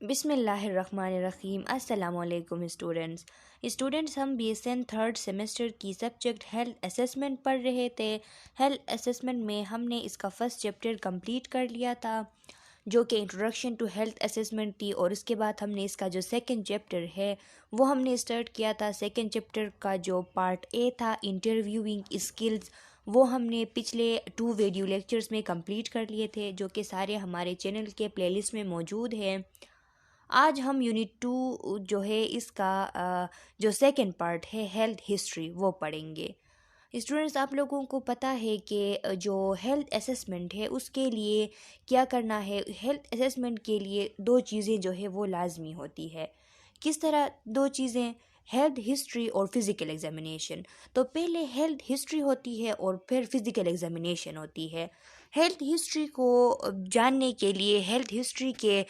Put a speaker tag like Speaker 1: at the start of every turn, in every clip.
Speaker 1: बिस्मिल्लाहिर्रहमानिर्रहीम। अस्सलामुअलैकुम स्टूडेंट्स हम BSN थर्ड सेमेस्टर की सब्जेक्ट हेल्थ असेसमेंट पढ़ रहे थे। हेल्थ असेसमेंट में हमने इसका फ़र्स्ट चैप्टर कंप्लीट कर लिया था जो कि इंट्रोडक्शन टू हेल्थ असेसमेंट थी, और उसके बाद हमने इसका जो सेकंड चैप्टर है वो हमने स्टार्ट किया था। सेकंड चैप्टर का जो पार्ट ए था इंटरव्यूइंग स्किल्स, वो हमने पिछले 2 वीडियो लेक्चर्स में कंप्लीट कर लिए थे जो कि सारे हमारे चैनल के प्लेलिस्ट में मौजूद हैं। आज हम यूनिट 2 जो है इसका जो सेकंड पार्ट है हेल्थ हिस्ट्री वो पढ़ेंगे। स्टूडेंट्स, आप लोगों को पता है कि जो हेल्थ असेसमेंट है उसके लिए क्या करना है। हेल्थ असेसमेंट के लिए 2 चीज़ें जो है वो लाजमी होती है। किस तरह 2 चीज़ें? हेल्थ हिस्ट्री और फिज़िकल एग्जामिनेशन। तो पहले हेल्थ हिस्ट्री होती है और फिर फिज़िकल एग्जामिनेशन होती है। हेल्थ हिस्ट्री को जानने के लिए हेल्थ हिस्ट्री के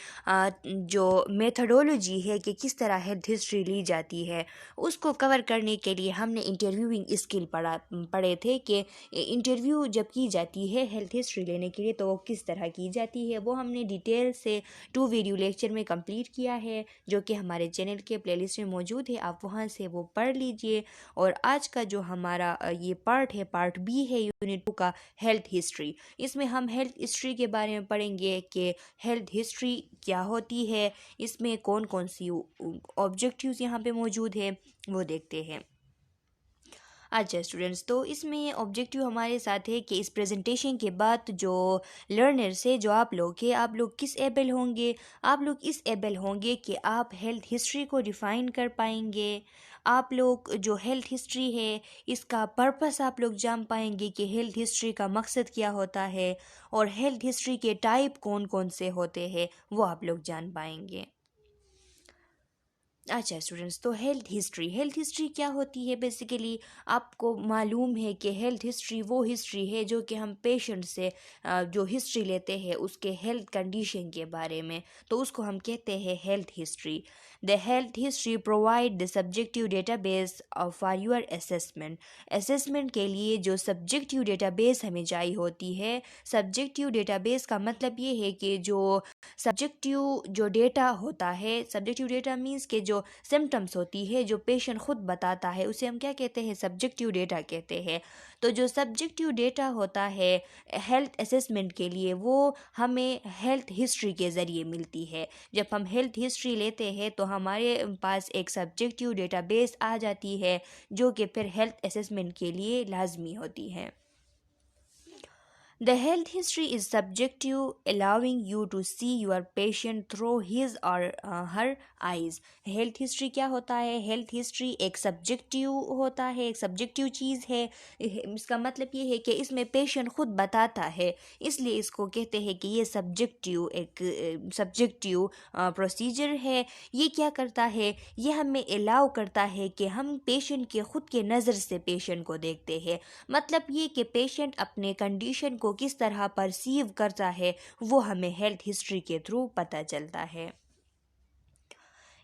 Speaker 1: जो मेथडोलॉजी है कि किस तरह हेल्थ हिस्ट्री ली जाती है उसको कवर करने के लिए हमने इंटरव्यूइंग स्किल पढ़े थे कि इंटरव्यू जब की जाती है हेल्थ हिस्ट्री लेने के लिए तो वो किस तरह की जाती है। वो हमने डिटेल से 2 वीडियो लेक्चर में कंप्लीट किया है जो कि हमारे चैनल के प्लेलिस्ट में मौजूद है, आप वहां से वो पढ़ लीजिए। और आज का जो हमारा ये पार्ट है, पार्ट बी है यूनिट 2 का, हेल्थ हिस्ट्री। इसमें हम हेल्थ हिस्ट्री के बारे में पढ़ेंगे कि हेल्थ हिस्ट्री क्या होती है, इसमें कौन कौन सी ऑब्जेक्टिव्स यहाँ पे मौजूद है वो देखते हैं। अच्छा स्टूडेंट्स, तो इसमें ऑब्जेक्टिव हमारे साथ है कि इस प्रेजेंटेशन के बाद जो लर्नर्स है, जो आप लोग हैं, आप लोग किस एबल होंगे? आप लोग इस एबल होंगे कि आप हेल्थ हिस्ट्री को डिफ़ाइन कर पाएंगे। आप लोग जो हेल्थ हिस्ट्री है इसका पर्पस आप लोग जान पाएंगे कि हेल्थ हिस्ट्री का मकसद क्या होता है, और हेल्थ हिस्ट्री के टाइप कौन कौन से होते हैं वो आप लोग जान पाएंगे। अच्छा स्टूडेंट्स, तो हेल्थ हिस्ट्री क्या होती है? बेसिकली आपको मालूम है कि हेल्थ हिस्ट्री वो हिस्ट्री है जो कि हम पेशेंट से जो हिस्ट्री लेते हैं उसके हेल्थ कंडीशन के बारे में, तो उसको हम कहते हैं health history. The health history provide the subjective database for your assessment. Assessment के लिए जो सब्जेक्टिव डेटाबेस हमें चाहिए होती है, सब्जेक्टिव डेटाबेस का मतलब ये है कि जो सब्जेक्टिव जो डेटा होता है, सब्जेक्टिव डेटा मीन्स के जो सिम्टम्स होती है जो पेशेंट खुद बताता है उसे हम क्या कहते हैं? सब्जेक्टिव डेटा कहते हैं। तो जो सब्जेक्टिव डेटा होता है हेल्थ असेसमेंट के लिए वो हमें हेल्थ हिस्ट्री के ज़रिए मिलती है। जब हम हेल्थ हिस्ट्री लेते हैं तो हमारे पास एक सब्जेक्टिव डेटाबेस आ जाती है जो कि फिर हेल्थ असेसमेंट के लिए लाजमी होती है। The health history is subjective, allowing you to see your patient through his or her eyes. Health history क्या होता है? हेल्थ हिस्ट्री एक सब्जेक्टिव होता है, एक सब्जेक्टिव चीज़ है। इसका मतलब ये है कि इसमें पेशेंट खुद बताता है, इसलिए इसको कहते हैं कि ये सब्जेक्टिव एक सब्जेक्टिव प्रोसीजर है। ये क्या करता है? ये हमें अलाउ करता है कि हम पेशेंट के खुद के नज़र से पेशेंट को देखते हैं। मतलब ये कि पेशेंट अपने कंडीशन को किस तरह परसीव करता है वो हमें हेल्थ हिस्ट्री के थ्रू पता चलता है।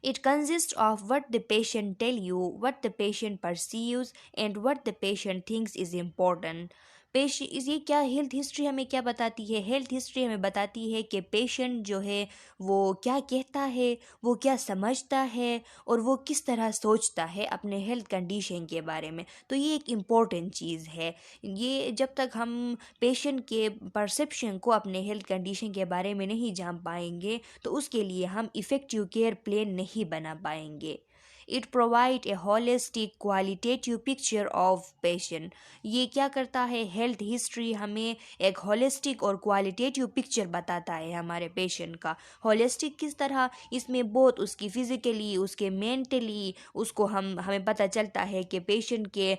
Speaker 1: It consists of what the patient tell you, what the patient perceives and what the patient thinks is important. ये क्या हेल्थ हिस्ट्री हमें क्या बताती है? हेल्थ हिस्ट्री हमें बताती है कि पेशेंट जो है वो क्या कहता है, वो क्या समझता है और वो किस तरह सोचता है अपने हेल्थ कंडीशन के बारे में। तो ये एक इम्पॉर्टेंट चीज़ है। ये जब तक हम पेशेंट के परसेप्शन को अपने हेल्थ कंडीशन के बारे में नहीं जान पाएंगे तो उसके लिए हम इफ़ेक्टिव केयर प्लान नहीं बना पाएंगे। It provide a holistic qualitative picture of patient. ये क्या करता है? हेल्थ हिस्ट्री हमें एक होलिस्टिक और क्वालिटेटिव पिक्चर बताता है हमारे पेशेंट का। होलिस्टिक किस तरह? इसमें बहुत उसकी फ़िज़िकली, उसके मेंटली, उसको हमें पता चलता है कि पेशेंट के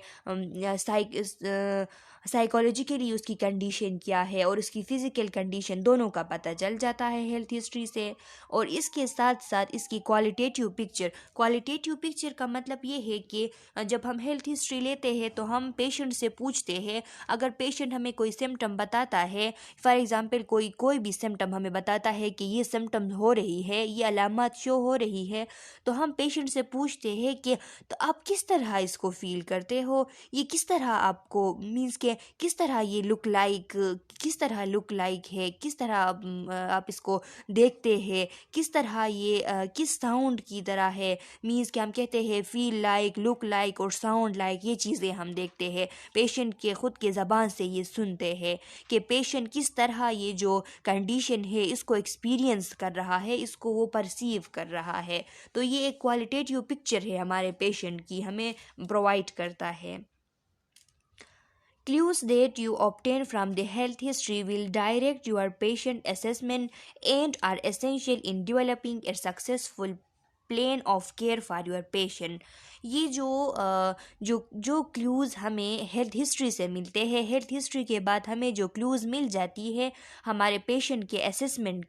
Speaker 1: साइकोलॉजिकली उसकी कंडीशन क्या है और उसकी फ़िज़िकल कंडीशन दोनों का पता चल जाता है हेल्थ हिस्ट्री से। और इसके साथ साथ इसकी क्वालिटेटिव पिक्चर का मतलब ये है कि जब हम हेल्थ हिस्ट्री लेते हैं तो हम पेशेंट से पूछते हैं। अगर पेशेंट हमें कोई सिम्टम बताता है, फॉर एग्ज़ाम्पल कोई भी सिम्टम हमें बताता है कि ये सिम्टम हो रही है, ये अलामत शो हो रही है, तो हम पेशेंट से पूछते हैं कि तो आप किस तरह इसको फील करते हो, ये किस तरह आपको मीन्स के है, किस तरह ये लुक लाइक है, किस तरह आप इसको देखते हैं, किस तरह ये किस साउंड की तरह है, मीन्स कि हम कहते हैं फील लाइक, लुक लाइक और साउंड लाइक, ये चीज़ें हम देखते हैं पेशेंट के ख़ुद के ज़बान से ये सुनते हैं कि पेशेंट किस तरह ये जो कंडीशन है इसको एक्सपीरियंस कर रहा है, इसको वो परसीव कर रहा है। तो ये एक क्वालिटेटिव पिक्चर है हमारे पेशेंट की, हमें प्रोवाइड करता है। Clues that you obtain from the health history will direct your patient assessment and are essential in developing a successful plan of care for your patient. ये जो क्लूज़ हमें health history से मिलते हैं, हेल्थ हिस्ट्री के बाद हमें जो क्लूज़ मिल जाती है हमारे पेशेंट के असेसमेंट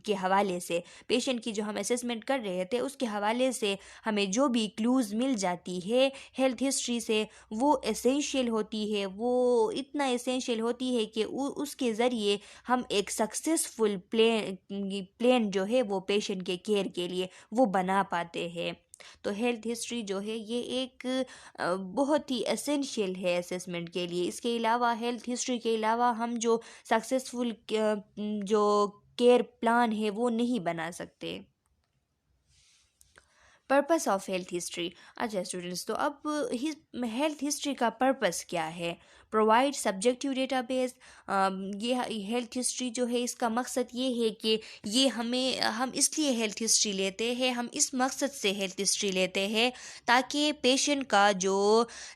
Speaker 1: के हवाले से, पेशेंट की जो हम असेसमेंट कर रहे थे उसके हवाले से हमें जो भी क्लूज़ मिल जाती है हेल्थ हिस्ट्री से, वो एसेंशियल होती है, वो इतना एसेंशियल होती है कि उसके ज़रिए हम एक सक्सेसफुल प्लान जो है वो पेशेंट के केयर के लिए वो बना पाते हैं। तो हेल्थ हिस्ट्री जो है ये एक बहुत ही एसेंशियल है असेसमेंट के लिए। इसके अलावा हेल्थ हिस्ट्री के अलावा हम जो सक्सेसफुल जो केयर प्लान है वो नहीं बना सकते। Purpose of health history. अच्छा स्टूडेंट्स, तो अब हेल्थ हिस्ट्री का पर्पस क्या है? Provide subjective database. ये हेल्थ हिस्ट्री जो है इसका मकसद ये है कि ये हम इसलिए हेल्थ हिस्ट्री लेते हैं, हम इस मकसद से हेल्थ हिस्ट्री लेते हैं ताकि पेशेंट का जो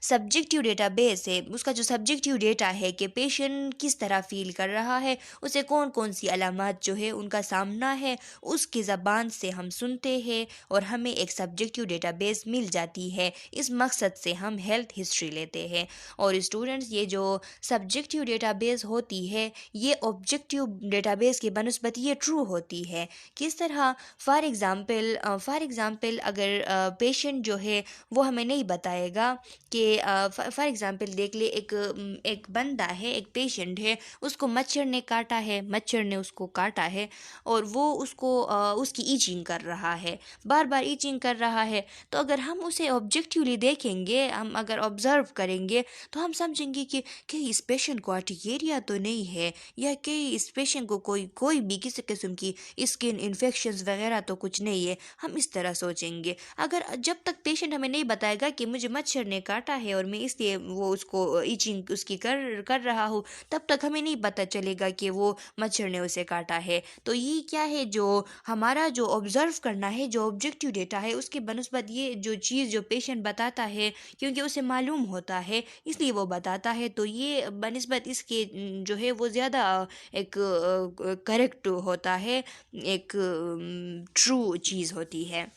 Speaker 1: सब्जेक्टिव डेटाबेस है, उसका जो सब्जेक्टिव डेटा है कि पेशेंट किस तरह फील कर रहा है, उसे कौन कौन सी अलामात जो है उनका सामना है, उसकी ज़बान से हम सुनते हैं और हमें एक सब्जेक्टिव डेटाबेस मिल जाती है। इस मकसद से हम हेल्थ हिस्ट्री लेते हैं। और स्टूडेंट्स, ये जो सब्जेक्टिव डेटाबेस होती है ये ऑब्जेक्टिव डेटाबेस के बनस्बत ये ट्रू होती है। किस तरह? फॉर एग्ज़ाम्पल अगर पेशेंट जो है वो हमें नहीं बताएगा कि फॉर एग्ज़ाम्पल देख ले, एक बंदा है, एक पेशेंट है, उसको मच्छर ने काटा है, मच्छर ने उसको काटा है और वो उसकी ईचिंग कर रहा है, बार बार ईचिंग कर रहा है। तो अगर हम उसे ऑब्जेक्टिवली देखेंगे, हम अगर ऑब्ज़र्व करेंगे तो हम समझेंगे कि कहीं इस पेशेंट को आर्टिकेरिया तो नहीं है, या कहीं इस पेशेंट को कोई भी किसी किस्म की स्किन इन्फेक्शंस वगैरह तो कुछ नहीं है। हम इस तरह सोचेंगे। अगर जब तक पेशेंट हमें नहीं बताएगा कि मुझे मच्छर ने काटा है और मैं इसलिए वो उसको ईचिंग उसकी कर रहा हूँ, तब तक हमें नहीं पता चलेगा कि वो मच्छर ने उसे काटा है। तो ये क्या है, जो हमारा जो ऑब्ज़र्व करना है, जो ऑब्जेक्टिव डेटा है, उसके बनस्बत ये जो चीज़ जो पेशेंट बताता है, क्योंकि उसे मालूम होता है इसलिए वो बताता है, तो ये बनस्बत इसके जो है वो ज़्यादा एक करेक्ट होता है, एक ट्रू चीज़ होती है।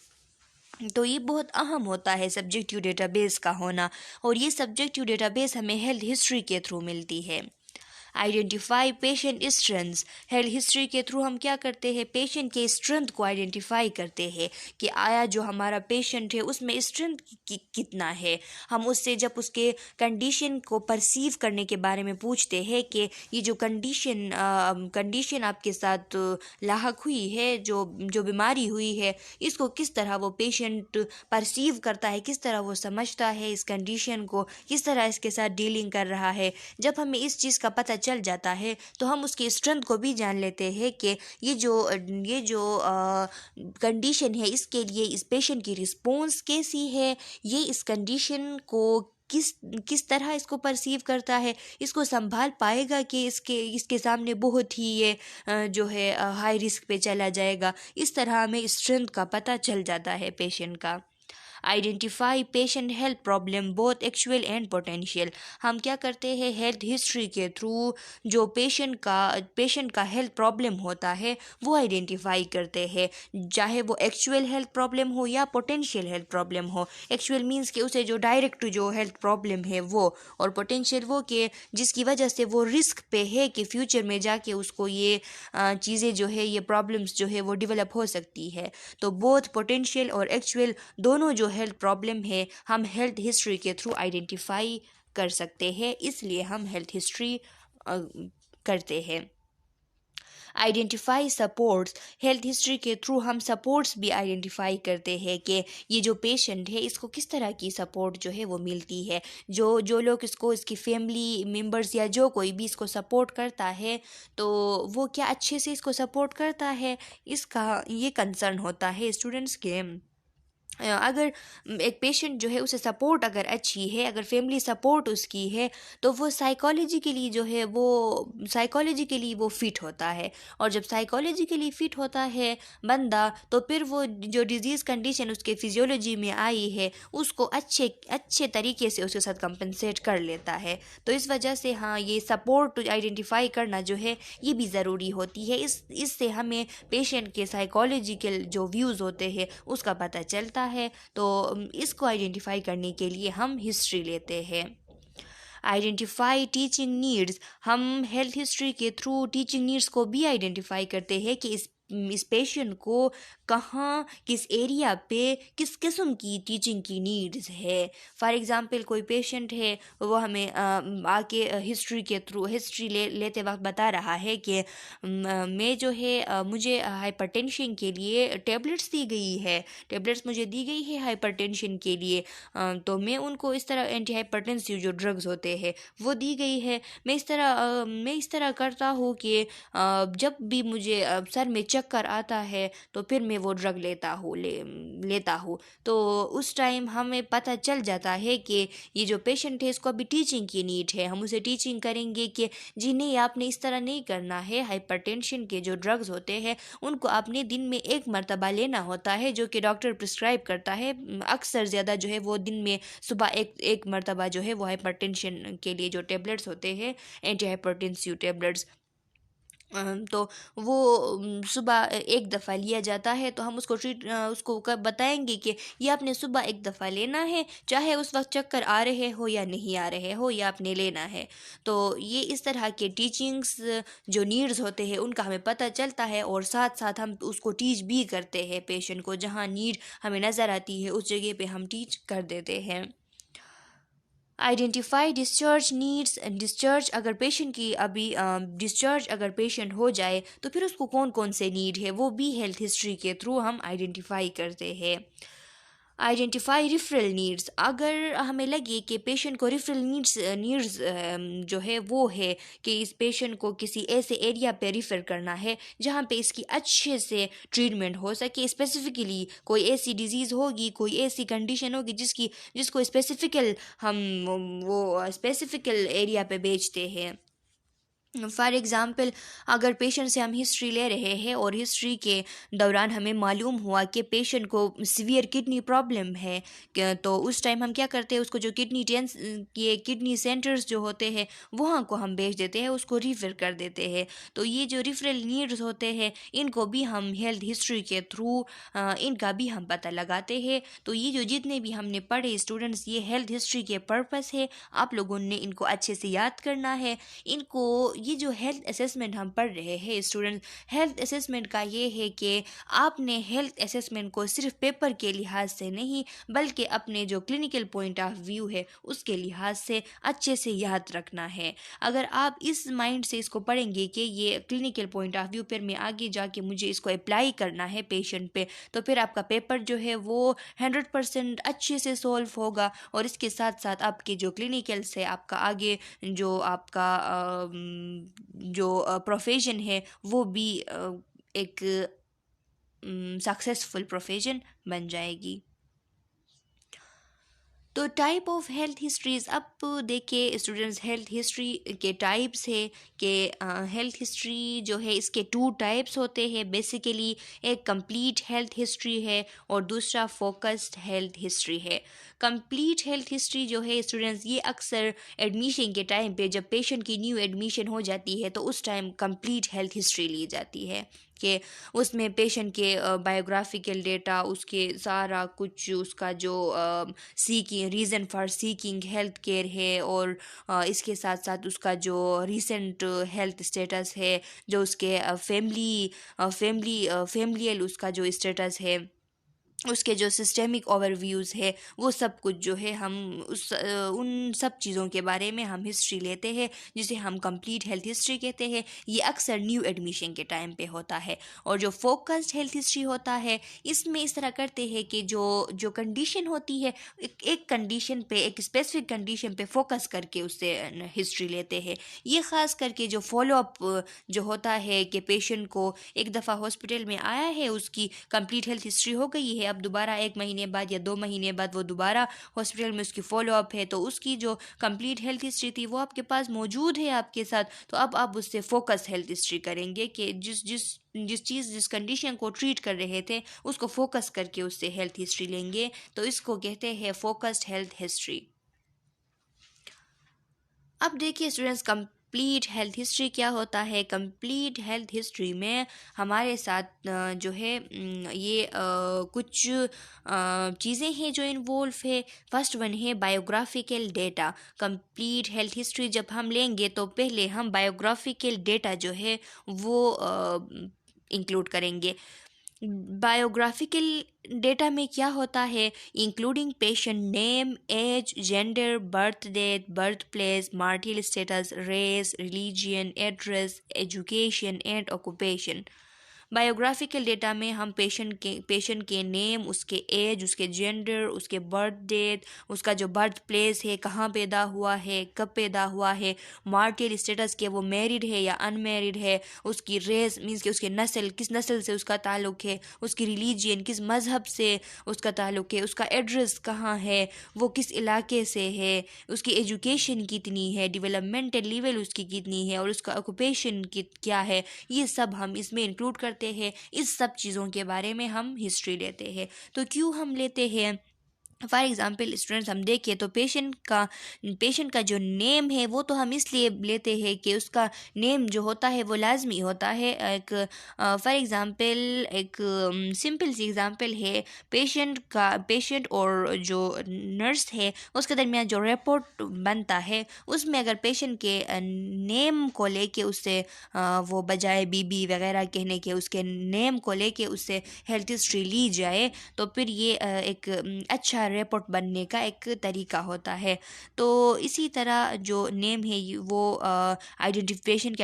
Speaker 1: तो ये बहुत अहम होता है सब्जेक्टिव डेटाबेस का होना, और ये सब्जेक्टिव डेटाबेस हमें हेल्थ हिस्ट्री के थ्रू मिलती है। Identify patient strengths. Health history के थ्रू हम क्या करते हैं, पेशेंट के स्ट्रेंथ को आइडेंटिफाई करते हैं कि आया जो हमारा पेशेंट है उसमें स्ट्रेंथ कितना है। हम उससे जब उसके कंडीशन को परसीव करने के बारे में पूछते हैं कि ये जो कंडीशन आपके साथ लाहक हुई है, जो बीमारी हुई है, इसको किस तरह वो पेशेंट परसीव करता है, किस तरह वो समझता है इस कंडीशन को, किस तरह इसके साथ डीलिंग कर रहा है। जब हमें इस चीज़ का पता चल जाता है तो हम उसकी स्ट्रेंथ को भी जान लेते हैं कि ये जो कंडीशन है इसके लिए इस पेशेंट की रिस्पॉन्स कैसी है, ये इस कंडीशन को किस तरह इसको परसीव करता है, इसको संभाल पाएगा कि इसके सामने बहुत ही ये जो है हाई रिस्क पे चला जाएगा। इस तरह हमें स्ट्रेंथ का पता चल जाता है पेशेंट का। Identify patient health problem both actual and potential. हम क्या करते हैं, हेल्थ हिस्ट्री के थ्रू जो पेशेंट का हेल्थ प्रॉब्लम होता है वो आइडेंटिफाई करते हैं, चाहे वो एक्चुअल हेल्थ प्रॉब्लम हो या पोटेंशियल हेल्थ प्रॉब्लम हो। एक्चुअल मीन्स कि उसे जो डायरेक्ट जो हेल्थ प्रॉब्लम है वो, और पोटेंशियल वो कि जिसकी वजह से वो रिस्क पे है कि फ्यूचर में जाके उसको ये चीज़ें जो है, ये प्रॉब्लम्स जो है वो डेवलप हो सकती है। तो बोथ पोटेंशियल और एक्चुअल दोनों जो हेल्थ प्रॉब्लम है हम हेल्थ हिस्ट्री के थ्रू आइडेंटिफाई कर सकते हैं, इसलिए हम हेल्थ हिस्ट्री करते हैं। आइडेंटिफाई सपोर्ट्स, हेल्थ हिस्ट्री के थ्रू हम सपोर्ट्स भी आइडेंटिफाई करते हैं कि ये जो पेशेंट है इसको किस तरह की सपोर्ट जो है वो मिलती है। जो जो लोग इसको, इसकी फैमिली मेम्बर्स या जो कोई भी इसको सपोर्ट करता है तो वो क्या अच्छे से इसको सपोर्ट करता है, इसका ये कंसर्न होता है स्टूडेंट्स के। अगर एक पेशेंट जो है उसे सपोर्ट अगर अच्छी है, अगर फैमिली सपोर्ट उसकी है, तो वो साइकोलॉजिकली जो है वो साइकोलॉजिकली वो फिट होता है। और जब साइकोलॉजिकली फिट होता है बंदा, तो फिर वो जो डिजीज़ कंडीशन उसके फिजियोलॉजी में आई है उसको अच्छे अच्छे तरीके से उसके साथ कंपनसेट कर लेता है। तो इस वजह से हाँ, ये सपोर्ट आइडेंटिफाई करना जो है ये भी ज़रूरी होती है। इससे हमें पेशेंट के साइकोलॉजिकल जो व्यूज़ होते हैं उसका पता चलता है। तो इसको आइडेंटिफाई करने के लिए हम हिस्ट्री लेते हैं। आइडेंटिफाई टीचिंग नीड्स, हम हेल्थ हिस्ट्री के थ्रू टीचिंग नीड्स को भी आइडेंटिफाई करते हैं कि इस पेशेंट को कहाँ, किस एरिया पे किस किस्म की टीचिंग की नीड्स है। फॉर एग्ज़ाम्पल कोई पेशेंट है, वो हमें आके हिस्ट्री के थ्रू हिस्ट्री लेते वक्त बता रहा है कि मैं जो है मुझे हाइपरटेंशन के लिए टेबलेट्स दी गई है, टेबलेट्स मुझे दी गई है हाइपरटेंशन के लिए। तो मैं उनको इस तरह एंटी हाइपरटेंसिव जो ड्रग्स होते हैं वो दी गई है। मैं इस तरह करता हूँ कि जब भी मुझे सर में चक्कर आता है तो फिर मैं वो ड्रग लेता हूँ। तो उस टाइम हमें पता चल जाता है कि ये जो पेशेंट है इसको अभी टीचिंग की नीड है। हम उसे टीचिंग करेंगे कि जी नहीं, आपने इस तरह नहीं करना है। हाइपरटेंशन के जो ड्रग्स होते हैं उनको आपने दिन में एक मरतबा लेना होता है, जो कि डॉक्टर प्रिस्क्राइब करता है। अक्सर ज़्यादा जो है वो दिन में सुबह एक मरतबा जो है वो हाइपरटेंशन के लिए जो टेबलेट्स होते हैं, एंटी हाइपरटेंसिव टेबलेट्स, तो वो सुबह एक दफ़ा लिया जाता है। तो हम उसको बताएंगे कि ये आपने सुबह एक दफ़ा लेना है, चाहे उस वक्त चक्कर आ रहे हो या नहीं आ रहे हो, या आपने लेना है। तो ये इस तरह के टीचिंग्स जो नीड्स होते हैं उनका हमें पता चलता है, और साथ साथ हम उसको टीच भी करते हैं पेशेंट को। जहाँ नीड हमें नज़र आती है उस जगह पे हम टीच कर देते हैं। आइडेंटिफाई डिस्चार्ज नीड्स, डिस्चार्ज अगर पेशेंट की अभी डिस्चार्ज अगर पेशेंट हो जाए तो फिर उसको कौन कौन से नीड है वो भी हेल्थ हिस्ट्री के थ्रू हम आइडेंटिफाई करते हैं। आइडेंटिफाई रिफरल नीड्स, अगर हमें लगे कि पेशेंट को रिफरल नीड्स जो है वो है कि इस पेशेंट को किसी ऐसे एरिया पे रिफ़र करना है जहाँ पे इसकी अच्छे से ट्रीटमेंट हो सके। स्पेसिफिकली कोई ऐसी डिजीज़ होगी, कोई ऐसी कंडीशन होगी जिसको स्पेसिफिकल हम वो स्पेसिफिकल एरिया पे भेजते हैं। फॉर एग्ज़ाम्पल, अगर पेशेंट से हम हिस्ट्री ले रहे हैं और हिस्ट्री के दौरान हमें मालूम हुआ कि पेशेंट को सीवियर किडनी प्रॉब्लम है, तो उस टाइम हम क्या करते हैं, उसको जो किडनी सेंटर्स जो होते हैं वहाँ को हम भेज देते हैं, उसको रिफ़र कर देते हैं। तो ये जो रिफरल नीड्स होते हैं इनको भी हम हेल्थ हिस्ट्री के थ्रू इनका भी हम पता लगाते हैं। तो ये जो जितने भी हमने पढ़े स्टूडेंट्स, ये हेल्थ हिस्ट्री के पर्पस है, आप लोगों ने इनको अच्छे से याद करना है। इनको ये जो हेल्थ असेसमेंट हम पढ़ रहे हैं स्टूडेंट्स, हेल्थ असेसमेंट का ये है कि आपने हेल्थ असेसमेंट को सिर्फ पेपर के लिहाज से नहीं, बल्कि अपने जो क्लिनिकल पॉइंट ऑफ व्यू है उसके लिहाज से अच्छे से याद रखना है। अगर आप इस माइंड से इसको पढ़ेंगे कि ये क्लिनिकल पॉइंट ऑफ व्यू पर मैं आगे जाके मुझे इसको अप्लाई करना है पेशेंट पे, तो फिर आपका पेपर जो है वो 100% अच्छे से सॉल्व होगा। और इसके साथ साथ आपके जो क्लिनिकल से आपका आगे जो आपका जो प्रोफेशन है वो भी एक सक्सेसफुल प्रोफेशन बन जाएगी। तो टाइप ऑफ हेल्थ हिस्ट्रीज, अब देखिए स्टूडेंट्स, हेल्थ हिस्ट्री के टाइप्स है कि हेल्थ हिस्ट्री जो है इसके 2 टाइप्स होते हैं बेसिकली। एक कंप्लीट हेल्थ हिस्ट्री है और दूसरा फोकस्ड हेल्थ हिस्ट्री है। कंप्लीट हेल्थ हिस्ट्री जो है स्टूडेंट्स, ये अक्सर एडमिशन के टाइम पे जब पेशेंट की न्यू एडमिशन हो जाती है तो उस टाइम कंप्लीट हेल्थ हिस्ट्री ली जाती है कि उसमें पेशेंट के बायोग्राफिकल डेटा, उसके सारा कुछ, उसका जो seeking reason for seeking health care है, और इसके साथ साथ उसका जो रिसेंट हेल्थ स्टेटस है, जो उसके फैमिलियल उसका जो स्टेटस है, उसके जो सिस्टेमिक ओवरव्यूज़ है वो सब कुछ जो है हम उन सब चीज़ों के बारे में हम हिस्ट्री लेते हैं, जिसे हम कंप्लीट हेल्थ हिस्ट्री कहते हैं। ये अक्सर न्यू एडमिशन के टाइम पे होता है। और जो फोकस्ड हेल्थ हिस्ट्री होता है, इसमें इस तरह करते हैं कि जो जो कंडीशन होती है, एक कंडीशन पे, एक स्पेसिफिक कंडीशन पे फोकस करके उससे हिस्ट्री लेते हैं। ये ख़ास करके जो फॉलोअप जो होता है कि पेशेंट को एक दफ़ा हॉस्पिटल में आया है, उसकी कंप्लीट हेल्थ हिस्ट्री हो गई है, अब दोबारा 1 महीने बाद या 2 महीने बाद वो दोबारा हॉस्पिटल में उसकी फॉलोअप है, तो उसकी जो कंप्लीट हेल्थ हिस्ट्री थी वो आपके पास मौजूद है आपके साथ। तो अब आप उससे फोकस हेल्थ हिस्ट्री करेंगे कि जिस कंडीशन को ट्रीट कर रहे थे उसको फोकस करके उससे हेल्थ हिस्ट्री लेंगे। तो इसको कहते हैं फोकस्ड हेल्थ हिस्ट्री। अब देखिए स्टूडेंट्स, कंप्लीट हेल्थ हिस्ट्री क्या होता है। कंप्लीट हेल्थ हिस्ट्री में हमारे साथ जो है ये कुछ चीज़ें हैं जो इन्वॉल्व है। फर्स्ट वन है biographical data. Complete health history जब हम लेंगे तो पहले हम बायोग्राफिकल डेटा जो है वो इंक्लूड करेंगे। बायोग्राफिकल डेटा में क्या होता है, including patient name, age, gender, birth date, birth place, marital status, race, religion, address, education and occupation. Biographical data में हम पेशेंट के नेम, उसके एज, उसके जेंडर, उसके बर्थ डेट, उसका जो बर्थ प्लेस है, कहाँ पैदा हुआ है, कब पैदा हुआ है, मार्टल स्टेटस के वो मैरिड है या अनमैरिड है, उसकी रेस मीन्स कि उसके नस्ल, किस नस्ल से उसका ताल्लुक़ है, उसकी रिलीजियन, किस मज़हब से उसका ताल्लुक़ है, उसका एड्रेस कहाँ है, वो किस इलाके से है, उसकी एजुकेशन कितनी है, डेवलपमेंटल लेवल उसकी कितनी है, और उसका ऑक्यूपेशन क्या है। ये सब हम इसमें इंक्लूड करते हैं। इस सब चीज़ों के बारे में हम हिस्ट्री लेते हैं। तो क्यों हम लेते हैं? फॉर एग्ज़ाम्पल स्टूडेंट्स, हम देखें तो पेशेंट का जो नेम है वो तो हम इसलिए लेते हैं कि उसका नेम जो होता है वो लाजमी होता है। एक फॉर एग्ज़ाम्पल एक सिंपल सी एग्ज़ाम्पल है, पेशेंट और जो नर्स है उसके दरमियान जो रिपोर्ट बनता है, उसमें अगर पेशेंट के नेम को लेके उससे वो बजाय बीबी वगैरह कहने के, उसके नेम को लेके उससे हेल्थ हिस्ट्री ली जाए, तो फिर ये एक अच्छा रिपोर्ट बनने का एक तरीका होता है। तो इसी तरह जो नेम है वो आइडेंटिफिकेशन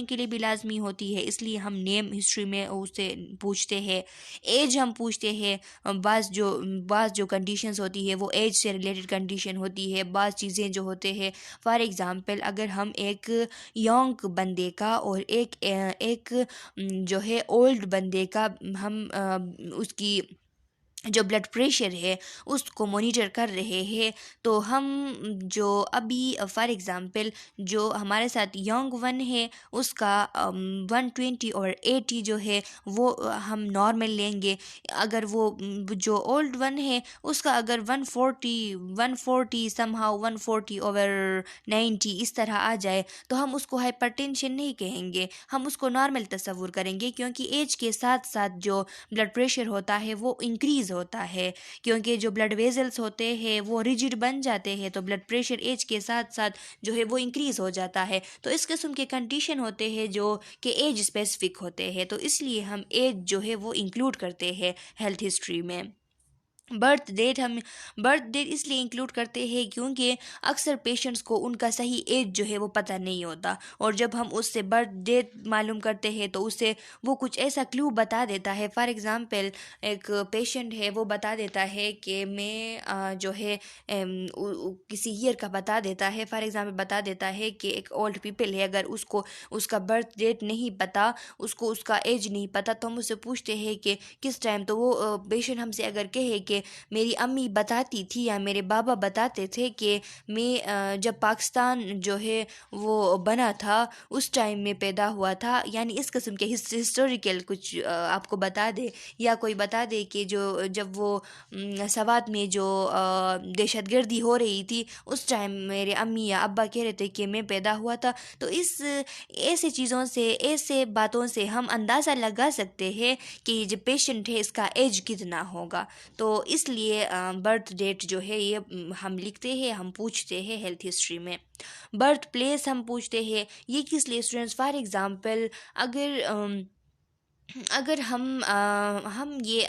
Speaker 1: के लिए भी लाजमी होती है, इसलिए हम नेम हिस्ट्री में उससे पूछते हैं। एज हम पूछते हैं। बाज़ जो कंडीशंस होती है वो एज से रिलेटेड कंडीशन होती है। बाज़ चीज़ें जो होते हैं, फॉर एग्ज़ाम्पल अगर हम एक यंग बंदे का और एक जो है ओल्ड बंदे का हम उसकी जो ब्लड प्रेशर है उसको मॉनिटर कर रहे हैं, तो हम जो अभी फॉर एग्ज़ाम्पल जो हमारे साथ यंग वन है उसका 120 और 80 जो है वो हम नॉर्मल लेंगे। अगर वो जो ओल्ड वन है उसका अगर 140 समहाउ 140/90 इस तरह आ जाए, तो हम उसको हाइपरटेंशन नहीं कहेंगे, हम उसको नॉर्मल तस्वुर करेंगे, क्योंकि एज के साथ साथ जो ब्लड प्रेशर होता है वो इंक्रीज़ होता है। क्योंकि जो ब्लड वेजल्स होते हैं वो रिजिड बन जाते हैं, तो ब्लड प्रेशर एज के साथ साथ जो है वो इंक्रीज़ हो जाता है। तो इस किस्म के कंडीशन होते हैं जो कि एज स्पेसिफिक होते हैं, तो इसलिए हम एज जो है वो इंक्लूड करते हैं हेल्थ हिस्ट्री में। हम बर्थ डेट इसलिए इंक्लूड करते हैं क्योंकि अक्सर पेशेंट्स को उनका सही एज जो है वो पता नहीं होता, और जब हम उससे बर्थ डेट मालूम करते हैं तो उससे वो कुछ ऐसा क्लू बता देता है। फॉर एग्ज़ाम्पल एक पेशेंट है, वो बता देता है कि मैं जो है किसी ईयर का बता देता है। फॉर एग्ज़ाम्पल बता देता है कि एक ओल्ड पीपल है, अगर उसको उसका बर्थ डेट नहीं पता, उसको उसका एज नहीं पता, तो हम उससे पूछते हैं कि किस टाइम, तो वो पेशेंट हमसे अगर कहे कि मेरी अम्मी बताती थी या मेरे बाबा बताते थे कि मैं जब पाकिस्तान जो है वो बना था उस टाइम में पैदा हुआ था, यानी इस किस्म के हिस्टोरिकल कुछ आपको बता दे, या कोई बता दे कि जो जब वो सवात में जो दहशतगर्दी हो रही थी उस टाइम मेरे अम्मी या अब्बा कह रहे थे कि मैं पैदा हुआ था। तो इस ऐसे चीज़ों से, ऐसे बातों से हम अंदाज़ा लगा सकते हैं कि जो पेशेंट है इसका एज कितना होगा। तो इसलिए बर्थ डेट जो है ये हम लिखते हैं, हम पूछते हैं हेल्थ हिस्ट्री में। बर्थ प्लेस हम पूछते हैं, ये किस लिए स्टूडेंट्स? फॉर एग्ज़ाम्पल अगर अगर हम ये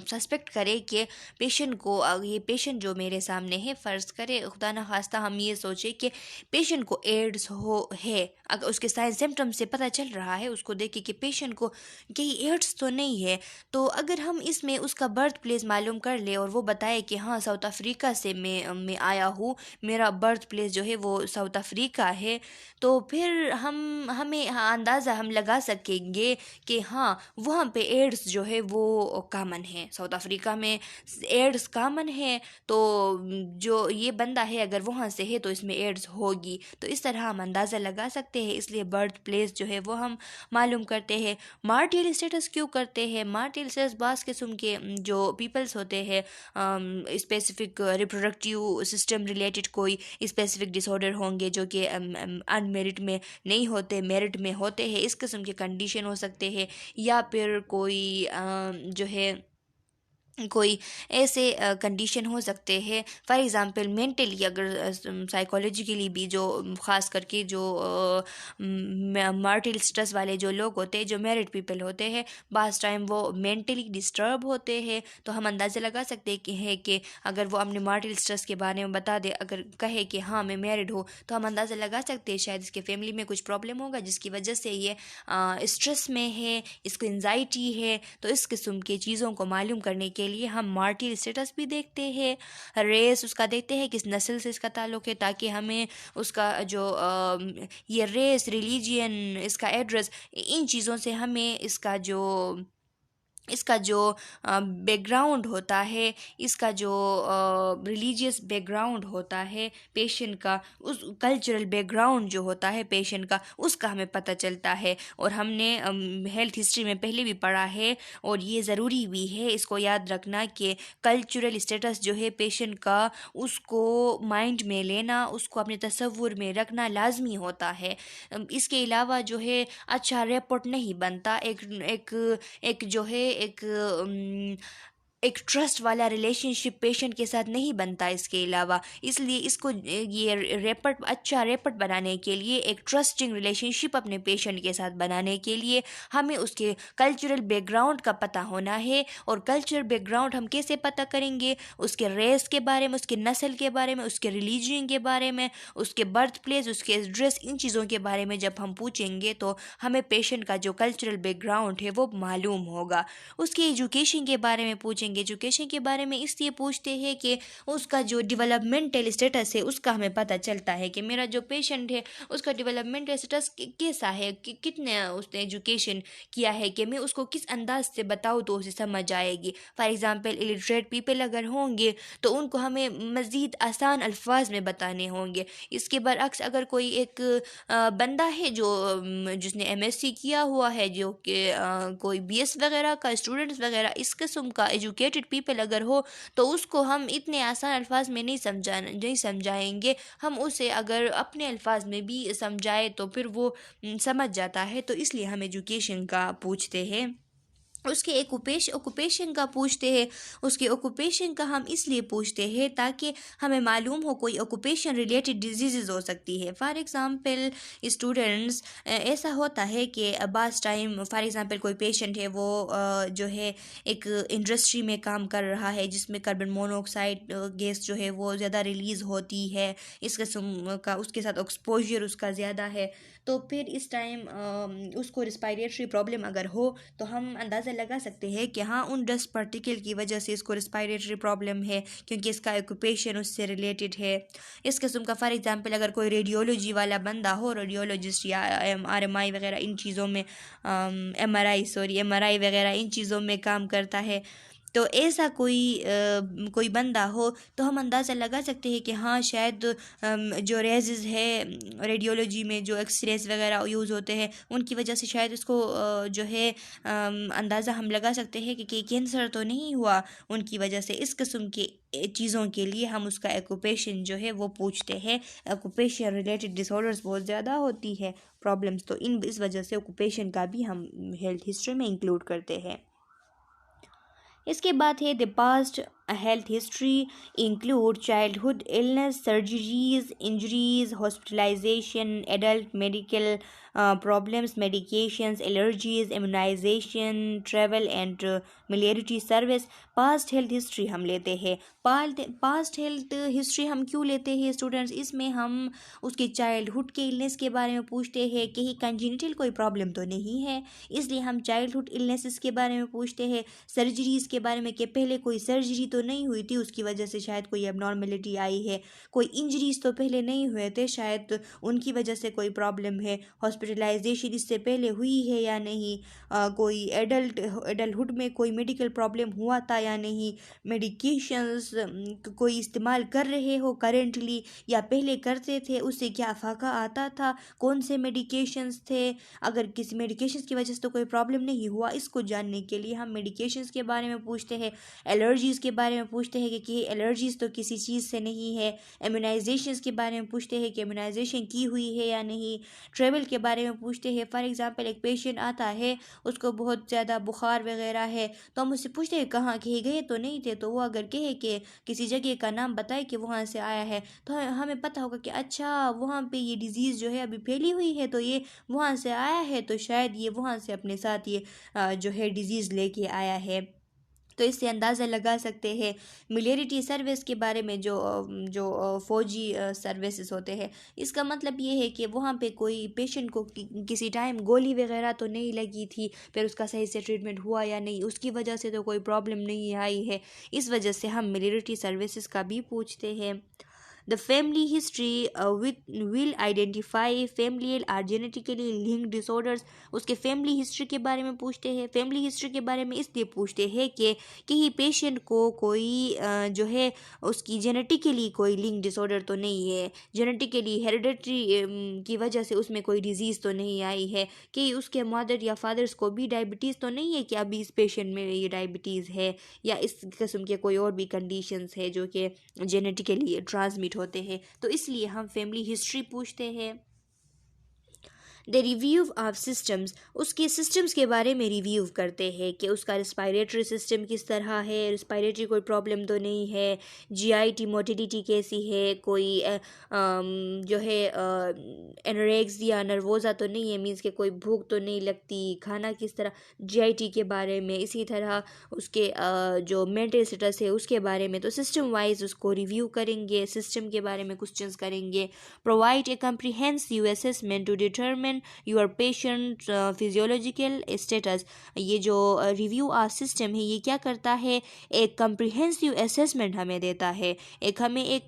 Speaker 1: सस्पेक्ट करें कि पेशेंट को ये पेशेंट जो मेरे सामने है, फ़र्ज़ करें खुदा न खास्ता हम ये सोचें कि पेशेंट को एड्स हो है, अगर उसके साइन सिम्टम्स से पता चल रहा है, उसको देखें कि पेशेंट को कहीं एड्स तो नहीं है, तो अगर हम इसमें उसका बर्थ प्लेस मालूम कर ले और वो बताए कि हाँ साउथ अफ्रीका से मैं आया हूँ, मेरा बर्थ प्लेस जो है वो साउथ अफ्रीका है, तो फिर हमें हाँ, अंदाज़ा हम लगा सकेंगे कि हाँ वहाँ पे एड्स जो है वो कामन है, साउथ अफ्रीका में एड्स कामन है, तो जो ये बंदा है अगर वहाँ से है तो इसमें एड्स होगी, तो इस तरह हम अंदाज़ा लगा सकते हैं। इसलिए बर्थ प्लेस जो है वो हम मालूम करते हैं। मार्टल स्टेटस क्यों करते हैं? मार्टल स्टेटस बास किस्म के जो पीपल्स होते हैं, स्पेसिफिक रिप्रोडक्टिव सिस्टम रिलेटेड कोई स्पेसिफिक डिसऑर्डर होंगे जो कि अनमेरिट में नहीं होते, मेरिट में होते हैं, इस किस्म के कंडीशन हो सकते हैं, या फिर कोई जो है कोई ऐसे कंडीशन हो सकते हैं, फॉर एग्ज़ाम्पल मेंटली, अगर साइकोलॉजिकली भी जो ख़ास करके जो मार्टल स्ट्रेस वाले जो लोग होते हैं, जो मैरिड पीपल होते हैं, बास टाइम वो मेंटली डिस्टर्ब होते हैं, तो हम अंदाज़ा लगा सकते हैं कि अगर वो अपने मार्टल स्ट्रेस के बारे में बता दे, अगर कहे कि हाँ मैं मैरिड हूँ, तो हम अंदाज़ा लगा सकते हैं शायद इसके फैमिली में कुछ प्रॉब्लम होगा जिसकी वजह से ये स्ट्रेस में है, इसको एंजाइटी है। तो इस किस्म की चीज़ों को मालूम करने के लिए हम मार्टल स्टेटस भी देखते हैं, रेस उसका देखते हैं, किस नस्ल से इसका ताल्लुक़ है, ताकि हमें उसका जो ये रेस, रिलीजियन, इसका एड्रेस, इन चीज़ों से हमें इसका जो बैकग्राउंड होता है, इसका जो रिलीजियस बैकग्राउंड होता है पेशेंट का, उस कल्चरल बैकग्राउंड जो होता है पेशेंट का, उसका हमें पता चलता है। और हमने हेल्थ हिस्ट्री में पहले भी पढ़ा है, और ये ज़रूरी भी है इसको याद रखना कि कल्चरल स्टेटस जो है पेशेंट का, उसको माइंड में लेना, उसको अपने तसव्वुर में रखना लाजमी होता है। इसके अलावा जो है अच्छा रिपोर्ट नहीं बनता, एक जो है एक ट्रस्ट वाला रिलेशनशिप पेशेंट के साथ नहीं बनता इसके अलावा। इसलिए इसको ये रेपर्ट, अच्छा रेपर्ट बनाने के लिए, एक ट्रस्टिंग रिलेशनशिप अपने पेशेंट के साथ बनाने के लिए हमें उसके कल्चरल बैकग्राउंड का पता होना है। और कल्चरल बैकग्राउंड हम कैसे पता करेंगे? उसके रेस के बारे में, उसके नस्ल के बारे में, उसके रिलीजन के बारे में, उसके बर्थ प्लेस, उसके एड्रेस, इन चीज़ों के बारे में जब हम पूछेंगे तो हमें पेशेंट का जो कल्चरल बैकग्राउंड है वो मालूम होगा। उसके एजुकेशन के बारे में पूछेंगे। एजुकेशन के बारे में इसलिए पूछते हैं कि उसका जो डेवलपमेंटल स्टेटस है उसका हमें पता चलता है कि मेरा जो पेशेंट है उसका डेवलपमेंटल स्टेटस कैसा है, कि कितने उसने एजुकेशन किया है, कि मैं उसको किस अंदाज से बताऊँ तो उसे समझ आएगी। फॉर एग्ज़ाम्पल इलिटरेट पीपल अगर होंगे तो उनको हमें मज़ीद आसान अल्फाज में बताने होंगे। इसके बरअक्स अगर कोई एक बंदा है जो जिसने MSc किया हुआ है, जो कि कोई BS वगैरह का स्टूडेंट्स वगैरह इस किस्म का एजुकेटेड पीपल अगर हो, तो उसको हम इतने आसान अल्फाज में नहीं समझाएंगे। हम उसे अगर अपने अल्फाज में भी समझाए तो फिर वो समझ जाता है। तो इसलिए हम एजुकेशन का पूछते हैं। उसके एक ओक्यूपेशन का पूछते हैं। उसके ओक्यूपेशन का हम इसलिए पूछते हैं ताकि हमें मालूम हो कोई ओक्यूपेशन रिलेटेड डिजीज़ हो सकती है। फॉर एग्ज़ाम्पल स्टूडेंट्स, ऐसा होता है कि बास टाइम फॉर एग्ज़ाम्पल कोई पेशेंट है, वो जो है एक इंडस्ट्री में काम कर रहा है जिसमें कार्बन मोनोऑक्साइड गैस जो है वो ज़्यादा रिलीज़ होती है, इस किस्म का उसके साथ एक्सपोजर उसका ज़्यादा है। तो फिर इस टाइम उसको रिस्पायरेटरी प्रॉब्लम अगर हो तो हम अंदाज़ा लगा सकते हैं कि हाँ उन डस्ट पार्टिकल की वजह से इसको रिस्पायरेटरी प्रॉब्लम है, क्योंकि इसका ऑक्यूपेशन उससे रिलेटेड है। इस किस्म का फॉर एग्जांपल अगर कोई रेडियोलॉजी वाला बंदा हो, रेडियोलॉजिस्ट या RMI वगैरह इन चीज़ों में, MRI वगैरह इन चीज़ों में काम करता है, तो ऐसा कोई बंदा हो तो हम अंदाज़ा लगा सकते हैं कि हाँ शायद जो रेज़ है रेडियोलॉजी में, जो एक्सरेज वगैरह यूज़ होते हैं, उनकी वजह से शायद इसको जो है अंदाज़ा हम लगा सकते हैं कि कैंसर तो नहीं हुआ उनकी वजह से। इस किस्म की चीज़ों के लिए हम उसका ऑक्यूपेशन जो है वो पूछते हैं। ऑक्यूपेशन रिलेटेड डिसऑर्डर्स बहुत ज़्यादा होती है प्रॉब्लम्स, तो इस वजह से ऑक्यूपेशन का भी हम हेल्थ हिस्ट्री में इंक्लूड करते हैं। इसके बाद है the past A health history include childhood illness, surgeries, injuries, hospitalization, adult medical problems, medications, allergies, immunization, travel and military service. Past health history हम लेते हैं। पास्ट हेल्थ हिस्ट्री हम क्यों लेते हैं स्टूडेंट्स? इसमें हम उसके चाइल्डहुड के इलनेस के बारे में पूछते हैं कि ही कंजेनिटल कोई प्रॉब्लम तो नहीं है, इसलिए हम चाइल्डहुड इलनेसेस के बारे में पूछते हैं। सर्जरीज़ के बारे में कि पहले कोई सर्जरी तो नहीं हुई थी, उसकी वजह से शायद कोई एबनॉर्मेलिटी आई है। कोई इंजरीज तो पहले नहीं हुए थे, शायद उनकी वजह से कोई प्रॉब्लम है। हॉस्पिटलाइजेशन इससे पहले हुई है या नहीं? कोई एडल्टहुड में कोई मेडिकल प्रॉब्लम हुआ था या नहीं? मेडिकेशंस कोई इस्तेमाल कर रहे हो करेंटली या पहले करते थे, उससे क्या फ़ायदा आता था? कौन से मेडिकेशंस थे? अगर किसी मेडिकेशंस की वजह से तो कोई प्रॉब्लम नहीं हुआ, इसको जानने के लिए हम मेडिकेशंस के बारे में पूछते हैं। एलर्जीज़ के बारे में पूछते हैं कि एलर्जीज़ तो किसी चीज़ से नहीं है। इम्यूनाइजेशंस के बारे में पूछते हैं कि इम्यूनाइजेशन की हुई है या नहीं। ट्रेवल के बारे में पूछते हैं। फॉर एग्ज़ाम्पल एक पेशेंट आता है, उसको बहुत ज़्यादा बुखार वगैरह है, तो हम उससे पूछते हैं कहाँ कहीं गए तो नहीं थे, तो वो अगर कहे कि किसी जगह का नाम बताए कि वहाँ से आया है, तो हमें पता होगा कि अच्छा वहाँ पे ये डिज़ीज़ जो है अभी फैली हुई है, तो ये वहाँ से आया है, तो शायद ये वहाँ से अपने साथ ये जो है डिज़ीज़ लेके आया है। तो इससे अंदाज़ा लगा सकते हैं। मिलिट्री सर्विस के बारे में जो फ़ौजी सर्विसेज होते हैं, इसका मतलब ये है कि वहाँ पे कोई पेशेंट को किसी टाइम गोली वगैरह तो नहीं लगी थी, फिर उसका सही से ट्रीटमेंट हुआ या नहीं, उसकी वजह से तो कोई प्रॉब्लम नहीं आई है, इस वजह से हम मिलिट्री सर्विसेज का भी पूछते हैं। The family history will identify familial or genetically linked disorders. उसके फैमिली हिस्ट्री के बारे में पूछते हैं। फैमिली हिस्ट्री के बारे में इसलिए पूछते हैं कि कहीं पेशेंट को कोई जो है उसकी जेनेटिकली कोई लिंक डिसऑर्डर तो नहीं है, जेनेटिकली हेरिडिटरी की वजह से उसमें कोई डिजीज़ तो नहीं आई है, कि उसके मदर या फादर्स को भी डायबिटीज़ तो नहीं है कि अभी इस पेशेंट में ये डायबिटीज़ है, या इस किस्म के कोई और भी कंडीशंस है जो कि जेनेटिकली ट्रांसमिट होते हैं, तो इसलिए हम फैमिली हिस्ट्री पूछते हैं। द रिव्यू ऑफ सिस्टम्स, उसके सिस्टम्स के बारे में रिव्यू करते हैं कि उसका रिस्पायरेटरी सिस्टम किस तरह है, रिस्पायरेटरी कोई प्रॉब्लम तो नहीं है, जीआईटी मोटिलिटी कैसी है, कोई जो है एनोरेक्सिया नर्वोज़ा तो नहीं है, मीन्स के कोई भूख तो नहीं लगती, खाना किस तरह, जीआईटी के बारे में। इसी तरह उसके जो मेंटल स्टेटस है उसके बारे में। तो सिस्टम वाइज उसको रिव्यू करेंगे, सिस्टम के बारे में क्वेश्चंस करेंगे। Provide a comprehensive assessment to determine your patient physiological status. ये जो रिव्यू ऑफ सिस्टम है ये क्या करता है? एक कम्प्रिहेंसिव असेसमेंट हमें देता है, एक हमें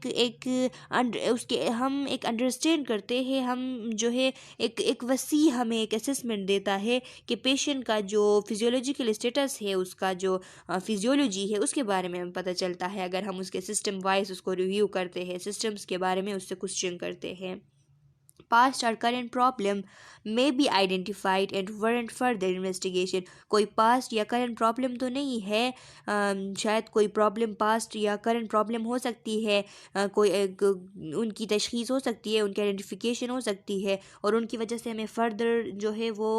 Speaker 1: उसके हम एक अंडरस्टैंड करते हैं, हम जो है एक वसी हमें एक असेसमेंट देता है कि पेशेंट का जो फिजियोलॉजिकल स्टेटस है, उसका जो फिजियोलॉजी है उसके बारे में हमें पता चलता है अगर हम उसके सिस्टम वाइज उसको रिव्यू करते हैं, सिस्टम्स के बारे में उससे क्वेश्चन करते हैं। Past or current problem may be identified and warrant further investigation. कोई past या current problem तो नहीं है, शायद कोई problem past या current problem हो सकती है, कोई उनकी तशखीस हो सकती है, उनकी आइडेंटिफिकेशन हो सकती है, और उनकी वजह से हमें फर्दर जो है वो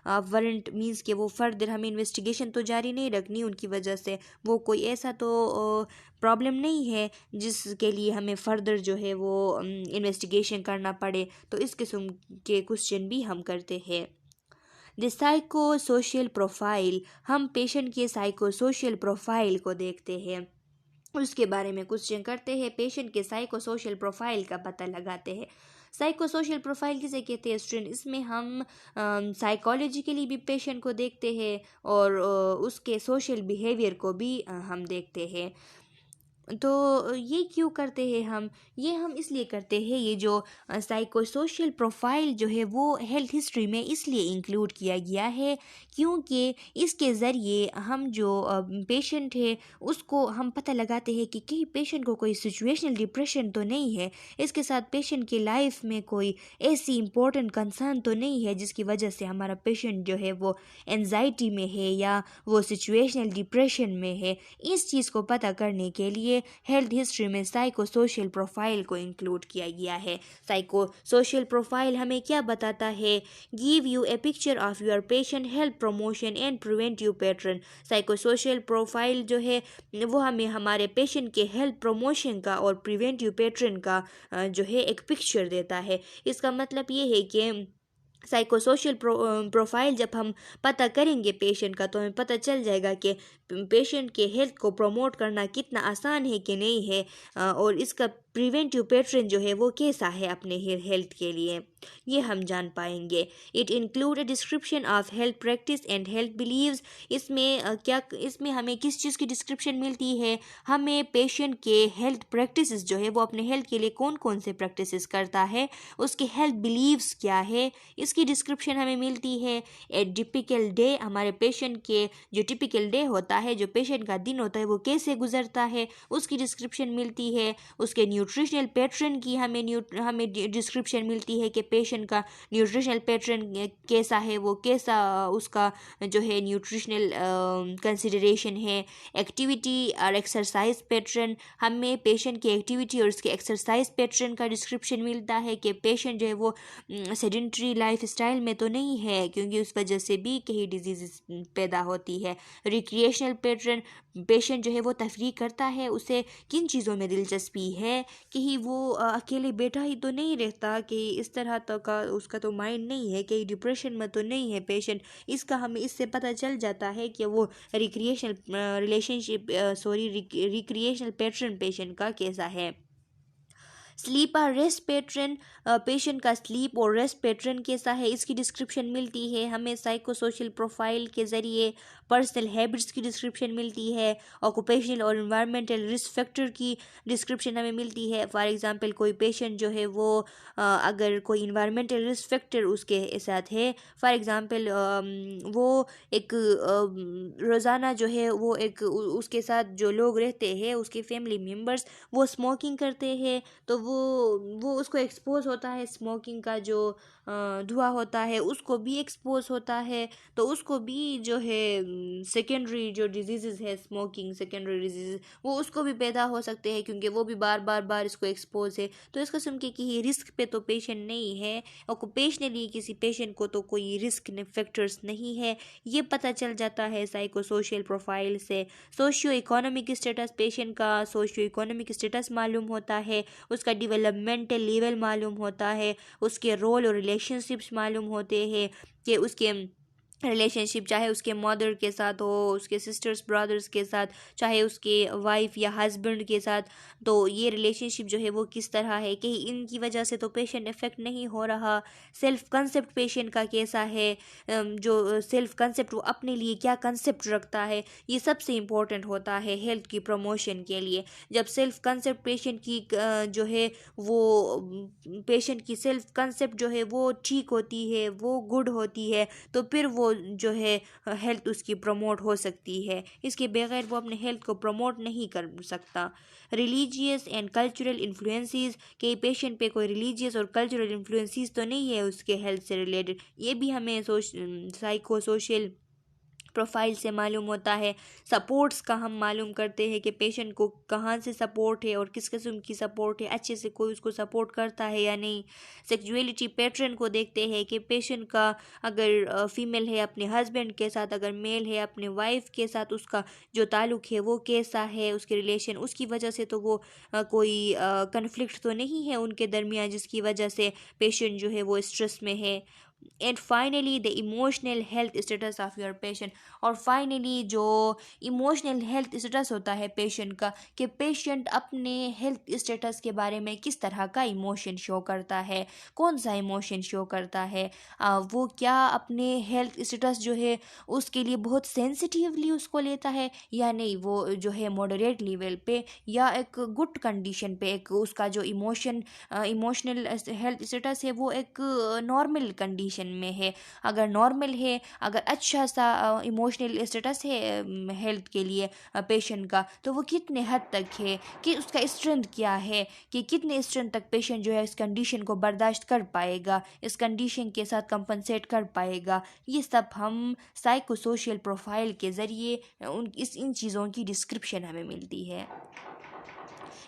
Speaker 1: वारंट मीन्स के वो फर्दर हमें इन्वेस्टिगेशन तो जारी नहीं रखनी, उनकी वजह से वो कोई ऐसा तो प्रॉब्लम नहीं है जिसके लिए हमें फ़र्दर जो है वो इन्वेस्टिगेशन करना पड़े, तो इस किस्म के क्वेश्चन भी हम करते हैं। द साइको सोशल प्रोफाइल, हम पेशेंट के साइको सोशल प्रोफाइल को देखते हैं, उसके बारे में क्वेश्चन करते हैं, पेशेंट के साइको सोशल प्रोफाइल का पता लगाते हैं। साइको सोशल प्रोफाइल किसे कहते हैं स्टूडेंट? इसमें हम साइकोलॉजिकली भी पेशेंट को देखते हैं और उसके सोशल बिहेवियर को भी हम देखते हैं। तो ये क्यों करते हैं हम? ये हम इसलिए करते हैं, ये जो साइको सोशल प्रोफाइल जो है वो हेल्थ हिस्ट्री में इसलिए इंक्लूड किया गया है क्योंकि इसके ज़रिए हम जो पेशेंट है उसको हम पता लगाते हैं कि कहीं पेशेंट को कोई सिचुएशनल डिप्रेशन तो नहीं है, इसके साथ पेशेंट की लाइफ में कोई ऐसी इम्पोर्टेंट कंसर्न तो नहीं है जिसकी वजह से हमारा पेशेंट जो है वो एंजाइटी में है या वो सिचुएशनल डिप्रेशन में है। इस चीज़ को पता करने के लिए लिए हेल्थ हिस्ट्री में साइको सोशल प्रोफाइल को इंक्लूड किया गया है। साइको सोशल प्रोफाइल हमें क्या बताता है? Give U A picture of your patient, health promotion and preventive pattern. Psycho social profile जो है वो हमें हमारे पेशेंट के हेल्थ प्रमोशन का और प्रिवेंटिव पैटर्न का जो है एक पिक्चर देता है। इसका मतलब ये है कि साइको सोशल प्रोफाइल जब हम पता करेंगे पेशेंट का, तो हमें पता चल जाएगा कि पेशेंट के हेल्थ को प्रमोट करना कितना आसान है कि नहीं है, और इसका प्रिवेंटिव पैटर्न जो है वो कैसा है अपने हेल्थ के लिए, ये हम जान पाएंगे। It include a description of health practice and health beliefs. इसमें हमें किस चीज़ की डिस्क्रिप्शन मिलती है? हमें पेशेंट के हेल्थ प्रैक्टिसेस जो है वो अपने हेल्थ के लिए कौन कौन से प्रैक्टिसेस करता है, उसके हेल्थ बिलीव्स क्या है, इसकी डिस्क्रिप्शन हमें मिलती है। ए टिपिकल डे, हमारे पेशेंट के जो टिपिकल डे होता है, जो पेशेंट का दिन होता है वो कैसे गुजरता है, उसकी डिस्क्रिप्शन मिलती है। उसके न्यूट्रिशनल पैटर्न की हमें डिस्क्रिप्शन मिलती है कि पेशेंट का न्यूट्रिशनल पैटर्न कैसा है, वो कैसा उसका जो है न्यूट्रिशनल कंसिडरेशन है। एक्टिविटी और एक्सरसाइज पैटर्न, हमें पेशेंट की एक्टिविटी और उसके एक्सरसाइज पैटर्न का डिस्क्रिप्शन मिलता है कि पेशेंट जो है वो सेडेंट्री लाइफ स्टाइल में तो नहीं है, क्योंकि उस वजह से भी कई डिजीज़ पैदा होती है। रिक्रिएशनल पैटर्न, पेशेंट जो है वो तफरीह करता है, उसे किन चीज़ों में दिलचस्पी है, कि वो अकेले बैठा ही तो नहीं रहता, कि इस तरह तो का उसका तो माइंड नहीं है, कि डिप्रेशन में तो नहीं है पेशेंट। इसका हमें इससे पता चल जाता है कि वो रिक्रिएशनल पैटर्न पेशेंट का कैसा है। स्लीप और रेस्ट पैटर्न, पेशेंट का स्लीप और रेस्ट पैटर्न कैसा है, इसकी डिस्क्रिप्शन मिलती है हमें साइको सोशल प्रोफाइल के ज़रिए। पर्सनल हैबिट्स की डिस्क्रिप्शन मिलती है। ऑक्यूपेशनल और इन्वायरमेंटल रिस्क फैक्टर की डिस्क्रिप्शन हमें मिलती है। फॉर एग्जांपल कोई पेशेंट जो है वो अगर कोई इन्वायरमेंटल रिस्क फैक्टर उसके साथ है, फॉर एग्जांपल वो एक रोज़ाना जो है वो एक उसके साथ जो लोग रहते हैं, उसके फैमिली मेम्बर्स, वो स्मोकिंग करते हैं, तो वो उसको एक्सपोज होता है, स्मोकिंग का जो धुआं होता है उसको भी एक्सपोज होता है, तो उसको भी जो है सेकेंडरी जो डिजीज़ है, स्मोकिंग सेकेंडरी डिजीज़, वो उसको भी पैदा हो सकते हैं, क्योंकि वो भी बार बार बार इसको एक्सपोज है। तो इस किस्म के कि रिस्क पे तो पेशेंट नहीं है, ऑक्यूपेशनली किसी पेशेंट को तो कोई रिस्क फैक्टर्स नहीं है, ये पता चल जाता है साइको सोशल प्रोफाइल से। सोशियो इकोनॉमिक स्टेटस, पेशेंट का सोशियो इकोनॉमिक स्टेटस मालूम होता है, उसका डेवलपमेंटल लेवल मालूम होता है, उसके रोल और रिलेशनशिप्स मालूम होते हैं, कि उसके रिलेशनशिप चाहे उसके मदर के साथ हो, उसके सिस्टर्स ब्रदर्स के साथ, चाहे उसके वाइफ या हस्बैंड के साथ, तो ये रिलेशनशिप जो है वो किस तरह है, कि इनकी वजह से तो पेशेंट इफेक्ट नहीं हो रहा। सेल्फ कंसेप्ट पेशेंट का कैसा है, जो सेल्फ कंसेप्ट वो अपने लिए क्या कंसेप्ट रखता है, ये सबसे इम्पोर्टेंट होता है हेल्थ की प्रमोशन के लिए। जब सेल्फ कंसेप्ट पेशेंट की जो है वो पेशेंट की सेल्फ कंसेप्ट जो है वो ठीक होती है, वो गुड होती है, तो फिर वो जो है हेल्थ उसकी प्रमोट हो सकती है। इसके बगैर वो अपने हेल्थ को प्रमोट नहीं कर सकता। रिलीजियस एंड कल्चरल इन्फ्लुएंसेस, कि पेशेंट पे कोई रिलीजियस और कल्चरल इन्फ्लुएंसेस तो नहीं है उसके हेल्थ से रिलेटेड, ये भी हमें साइको सोशल प्रोफाइल से मालूम होता है। सपोर्ट्स का हम मालूम करते हैं कि पेशेंट को कहाँ से सपोर्ट है और किस किस्म की सपोर्ट है, अच्छे से कोई उसको सपोर्ट करता है या नहीं। सेक्सुअलिटी पैटर्न को देखते हैं कि पेशेंट का अगर फीमेल है अपने हस्बैंड के साथ, अगर मेल है अपने वाइफ के साथ, उसका जो ताल्लुक़ है वो कैसा है, उसके रिलेशन, उसकी वजह से तो वो कोई कन्फ्लिक्ट तो नहीं है उनके दरमियान जिसकी वजह से पेशेंट जो है वो स्ट्रेस में है। And finally the emotional health status of your patient, और फाइनली जो इमोशनल हेल्थ स्टेटस होता है पेशेंट का, कि पेशेंट अपने हेल्थ स्टेटस के बारे में किस तरह का इमोशन शो करता है, कौन सा इमोशन शो करता है, वो क्या अपने हेल्थ स्टेटस जो है उसके लिए बहुत सेंसिटिवली उसको लेता है या नहीं, वो जो है मॉडरेट लेवल पे या एक गुड कंडीशन पे, एक उसका जो इमोशनल हेल्थ स्टेटस है वो एक नॉर्मल कंडीशन में है। अगर नॉर्मल है, अगर अच्छा सा इमोशनल स्टेटस है हेल्थ के लिए पेशेंट का, तो वो कितने हद तक है, कि उसका स्ट्रेंथ क्या है, कि कितने स्ट्रेंथ तक पेशेंट जो है इस कंडीशन को बर्दाश्त कर पाएगा, इस कंडीशन के साथ कंपनसेट कर पाएगा। ये सब हम साइको सोशल प्रोफाइल के ज़रिए इन चीज़ों की डिस्क्रिप्शन हमें मिलती है।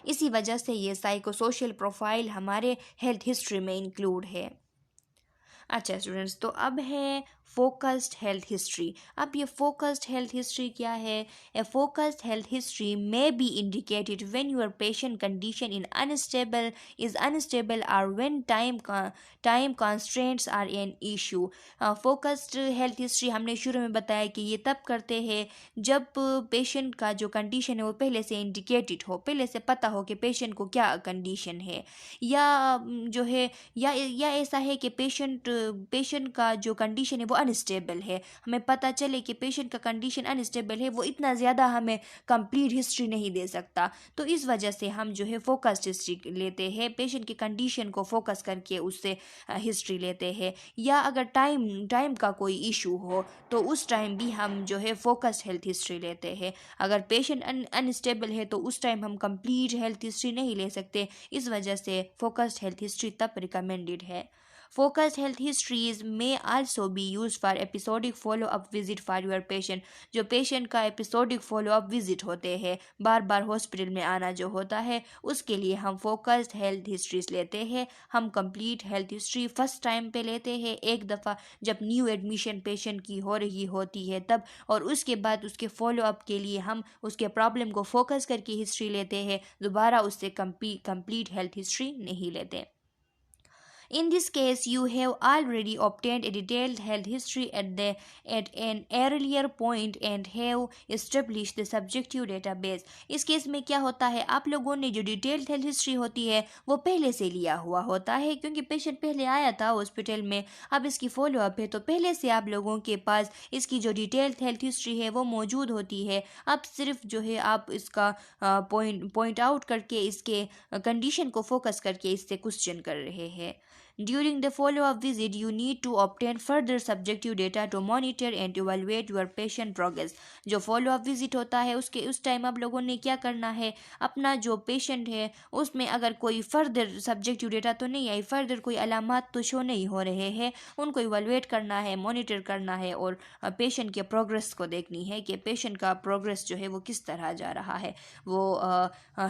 Speaker 1: इसी वजह से ये साइको सोशल प्रोफाइल हमारे हेल्थ हिस्ट्री में इंक्लूड है। अच्छा स्टूडेंट्स, तो अब है फोकस्ड हेल्थ हिस्ट्री। अब ये फोकस्ड हेल्थ हिस्ट्री क्या है? A focused health history may be indicated when your patient condition is unstable और when time constraints are an issue. Focused health history हमने शुरू में बताया कि ये तब करते हैं जब पेशेंट का जो कंडीशन है वो पहले से इंडिकेटेड हो, पहले से पता हो कि पेशेंट को क्या कंडीशन है, या जो है या ऐसा है कि पेशेंट का जो कंडीशन है वो अनस्टेबल है, हमें पता चले कि पेशेंट का कंडीशन अनस्टेबल है, वो इतना ज़्यादा हमें कंप्लीट हिस्ट्री नहीं दे सकता, तो इस वजह से हम जो है फोकस्ड हिस्ट्री लेते हैं, पेशेंट की कंडीशन को फोकस करके उससे हिस्ट्री लेते हैं। या अगर टाइम का कोई इशू हो तो उस टाइम भी हम जो है फोकस्ड हेल्थ हिस्ट्री लेते हैं। अगर पेशेंट अनस्टेबल है तो उस टाइम हम कंप्लीट हेल्थ हिस्ट्री नहीं ले सकते, इस वजह से फोकस्ड हेल्थ हिस्ट्री तब रिकमेंडेड है। Focused health histories may also be used for episodic follow-up visit for your patient। जो पेशेंट का एपिसोडिक फॉलोअप विजिट होते हैं, बार बार हॉस्पिटल में आना जो होता है, उसके लिए हम फोकस्ड हेल्थ हिस्ट्रीज लेते हैं। हम complete health history first time पे लेते हैं, एक दफ़ा जब न्यू एडमिशन पेशेंट की हो रही होती है तब, और उसके बाद उसके फॉलोअप के लिए हम उसके प्रॉब्लम को फोकस करके हिस्ट्री लेते हैं, दोबारा उससे कंप्लीट हेल्थ हिस्ट्री नहीं लेते। In this case, you have already obtained a detailed health history at an earlier point and have established the subjective database। इस केस में क्या होता है, आप लोगों ने जो डिटेल्ड हेल्थ हिस्ट्री होती है वो पहले से लिया हुआ होता है, क्योंकि पेशेंट पहले आया था हॉस्पिटल में, अब इसकी फॉलोअप है, तो पहले से आप लोगों के पास इसकी जो डिटेल्ड हेल्थ हिस्ट्री है वो मौजूद होती है। अब सिर्फ जो है आप इसका पॉइंट आउट करके इसके कंडीशन को फोकस करके इससे क्वेश्चन कर रहे हैं। During the follow-up visit, you need to obtain further subjective data to monitor and evaluate your patient progress। जो follow-up visit होता है उस टाइम आप लोगों ने क्या करना है, अपना जो पेशेंट है उसमें अगर कोई फर्दर सब्जेक्टिव डेटा तो नहीं आई, फर्दर कोई अलामात तो शो नहीं हो रहे हैं, उनको इवेलुएट करना है, मॉनिटर करना है, और पेशेंट के प्रोग्रेस को देखनी है कि पेशेंट का प्रोग्रेस जो है वो किस तरह जा रहा है, वो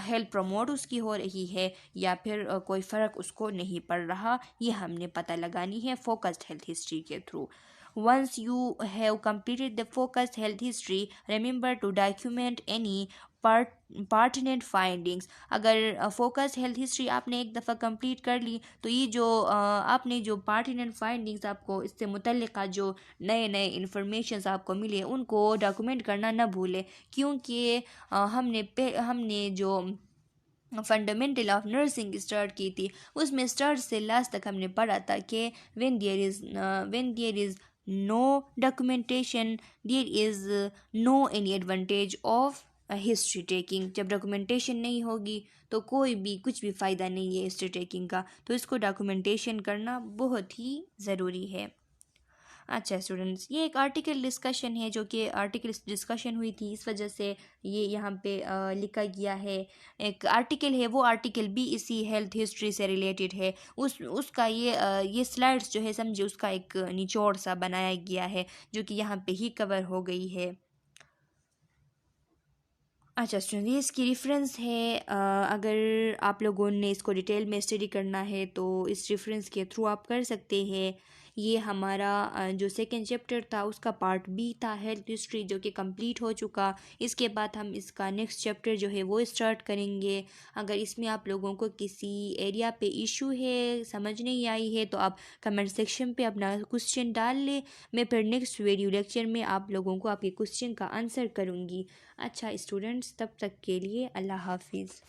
Speaker 1: हेल्थ प्रमोट उसकी हो रही है या फिर कोई फ़र्क उसको नहीं पड़ रहा, ये हमने पता लगानी है फोकस्ड हेल्थ हिस्ट्री के through. Once you have completed the focused health history, remember to document any pertinent findings। अगर फोकस हेल्थ हिस्ट्री आपने एक दफ़ा कंप्लीट कर ली तो ये जो आपने जो पर्टिनेंट फाइंडिंग्स आपको इससे मुतल्लिका जो नए नए इन्फॉर्मेशन आपको मिले उनको डॉक्यूमेंट करना ना भूलें, क्योंकि हमने जो फंडामेंटल ऑफ नर्सिंग स्टार्ट की थी उसमें स्टार्ट से लास्ट तक हमने पढ़ा था कि when there is no documentation there is no any advantage of history taking. जब डॉक्यूमेंटेशन नहीं होगी तो कोई भी कुछ भी फ़ायदा नहीं है हिस्ट्री टेकिंग का, तो इसको डॉक्यूमेंटेशन करना बहुत ही ज़रूरी है। अच्छा स्टूडेंट्स, ये एक आर्टिकल डिस्कशन है जो कि आर्टिकल डिस्कशन हुई थी, इस वजह से ये यहाँ पे लिखा गया है। एक आर्टिकल है, वो आर्टिकल भी इसी हेल्थ हिस्ट्री से रिलेटेड है, उसका ये स्लाइड्स जो है समझे उसका एक निचोड़ सा बनाया गया है जो कि यहाँ पे ही कवर हो गई है। अच्छा स्टूडेंट, ये इसकी रेफरेंस है, अगर आप लोगों ने इसको डिटेल में स्टडी करना है तो इस रेफरेंस के थ्रू आप कर सकते हैं। ये हमारा जो सेकंड चैप्टर था उसका पार्ट बी था हेल्थ हिस्ट्री, जो कि कंप्लीट हो चुका। इसके बाद हम इसका नेक्स्ट चैप्टर जो है वो स्टार्ट करेंगे। अगर इसमें आप लोगों को किसी एरिया पे इशू है, समझ नहीं आई है, तो आप कमेंट सेक्शन पे अपना क्वेश्चन डाल लें, मैं फिर नेक्स्ट वीडियो लेक्चर में आप लोगों को आपके क्वेश्चन का आंसर करूँगी। अच्छा स्टूडेंट्स, तब तक के लिए अल्लाह हाफिज़।